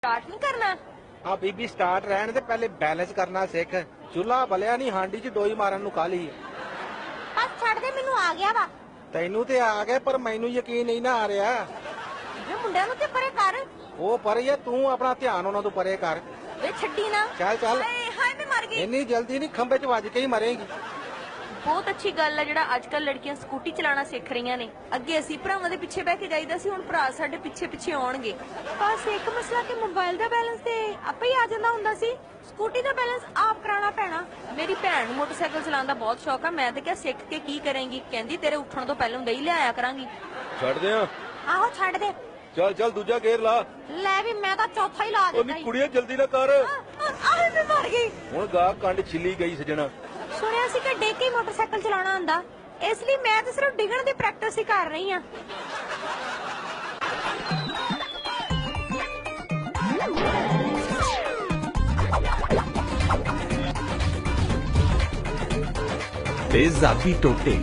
Start नहीं करना? हाँ बीबी स्टार्ट रहने दे, पहले बैलेंस करना सीख। चूल्हा बलिया नहीं, हांडी च डोई मारन नूं काहली। बस छड़ दे, मैनू आ गया वा। तैनू ते आ गया पर मैनू यकीन नहीं ना आ रहा। वे मुंडिਆਂ ਨੂੰ ਤੇ ਪਰੇ ਕਰ। ਉਹ ਪਰੇ ਆ, ਤੂੰ ਆਪਣਾ ਧਿਆਨ ਉਹਨਾਂ ਤੋਂ ਪਰੇ ਕਰ। ਵੇ ਛੱਡੀ ਨਾ। ਚੱਲ ਚੱਲ, ਹਾਏ ਹਾਏ ਮੈਂ ਮਰ ਗਈ। ਇੰਨੀ ਜਲਦੀ ਨਹੀਂ, ਖੰਭੇ 'ਚ ਵੱਜ ਕੇ ਹੀ ਮਰੇਗੀ। ਬਹੁਤ ਅੱਛੀ ਗੱਲ ਹੈ ਜਿਹੜਾ ਅੱਜ ਕੱਲ ਲੜਕੀਆਂ ਸਕੂਟੀ ਚਲਾਉਣਾ ਸਿੱਖ ਰਹੀਆਂ ਨੇ। ਅੱਗੇ ਅਸੀਂ ਭਰਾਵਾਂ ਦੇ ਪਿੱਛੇ ਬਹਿ ਕੇ ਜਾਈਦਾ ਸੀ, ਹੁਣ ਭਰਾ ਸਾਡੇ ਪਿੱਛੇ ਪਿੱਛੇ ਆਉਣਗੇ। ਬਸ ਇੱਕ ਮਸਲਾ ਕਿ ਮੋਬਾਈਲ ਦਾ ਬੈਲੈਂਸ ਤੇ ਆਪੇ ਹੀ ਆ ਜਾਂਦਾ ਹੁੰਦਾ ਸੀ, ਸਕੂਟੀ ਦਾ ਬੈਲੈਂਸ ਆਪ ਕਰਾਉਣਾ ਪੈਣਾ। ਮੇਰੀ ਭੈਣ ਨੂੰ ਮੋਟਰਸਾਈਕਲ ਚਲਾਉਣ ਦਾ ਬਹੁਤ ਸ਼ੌਕ ਆ। ਮੈਂ ਤਾਂ ਕਿਹਾ ਸਿੱਖ ਕੇ ਕੀ ਕਰੇਂਗੀ? ਕਹਿੰਦੀ ਤੇਰੇ ਉੱਠਣ ਤੋਂ ਪਹਿਲਾਂ ਹੀ ਲਿਆਇਆ ਕਰਾਂਗੀ। ਛੱਡ ਦੇ। ਆਹੋ ਛੱਡ ਦੇ। ਚੱਲ ਚੱਲ, ਦੂਜਾ ਗੇਰ ਲਾ। ਲੈ ਵੀ ਮੈਂ ਤਾਂ ਚੌਥਾ ਹੀ ਲਾ ਦਿੱਤਾ। ਕੁੜੀਏ ਜਲਦੀ ਨਾ ਕਰ। ਆਹ ਮੈਂ ਮਰ ਗਈ। ਹੁਣ ਗਾ ਕੰਡ ਛਿੱਲੀ ਗਈ ਸਜਣਾ। ਸੁਣਿਆ ਸੀ ਕਿ ਡੇਕ ਕੇ ਮੋਟਰਸਾਈਕਲ ਚਲਾਉਣਾ ਆਂਦਾ, ਇਸ ਲਈ ਮੈਂ ਤਾਂ ਸਿਰਫ ਡਿੱਗਣ ਦੀ ਪ੍ਰੈਕਟਿਸ ਹੀ ਕਰ ਰਹੀ ਹਾਂ। तेजाबी टोटे।